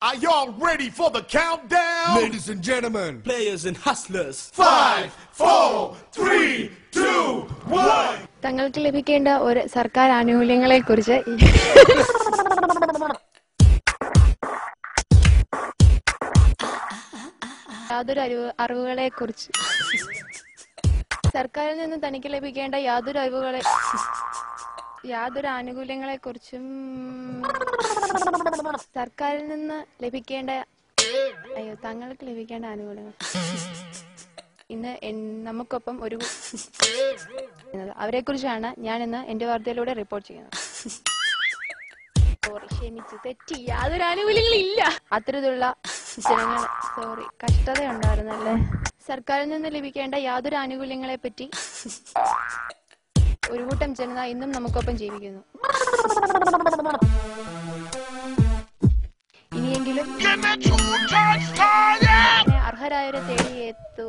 Are y'all ready for the countdown? Ladies and gentlemen, players and hustlers. 5, 4, 3, 2, 1. തങ്ങൾക്ക് ലഭിക്കേണ്ട ഒരു സർക്കാർ ആനുകൂല്യങ്ങളെ കുറിച്ച് യാതൊരു അറിവുകളെ കുറിച്ച് സർക്കാരിൽ നിന്ന് തനിക്ക് ലഭിക്കേണ്ട യാതൊരു ആനുകൂല്യങ്ങളെ കുറിച്ചും സർക്കാരിൽ നിന്ന് ലഭിക്കേണ്ട തങ്ങൾക്ക് ലഭിക്കേണ്ട ആനുകൂല്യങ്ങൾ ഇന്ന് നമുക്കൊപ്പം ഒരു അവരെ കുറിച്ചാണ് ഞാൻ ഇന്ന് എന്റെ വാർത്തയിലൂടെ റിപ്പോർട്ട് ചെയ്യുന്നത്. ക്ഷമിച്ച് തെറ്റി, യാതൊരു ആനുകൂല്യങ്ങളില്ല. അത്തരത്തിലുള്ള ജനങ്ങൾ കഷ്ടത ഉണ്ടായിരുന്നല്ലേ. സർക്കാരിൽ നിന്ന് ലഭിക്കേണ്ട യാതൊരു ആനുകൂല്യങ്ങളെ പറ്റി ഒരു കൂട്ടം ജനത ഇന്നും നമുക്കൊപ്പം ജീവിക്കുന്നു. ഇനിയെങ്കിലും അർഹരായവരെ തേടിയെത്തൂ.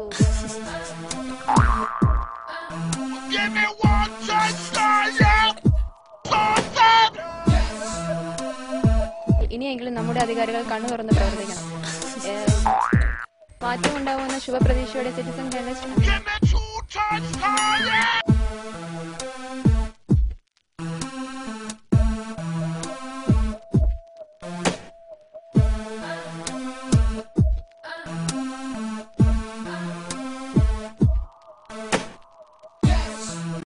ഇനിയെങ്കിലും നമ്മുടെ അധികാരികൾ കണ്ണു തുറന്ന് പ്രവർത്തിക്കണം. മാറ്റമുണ്ടാവുന്ന ശുഭപ്രതീക്ഷയോടെ സിറ്റിസൺ ജേർണലിസ്റ്റ്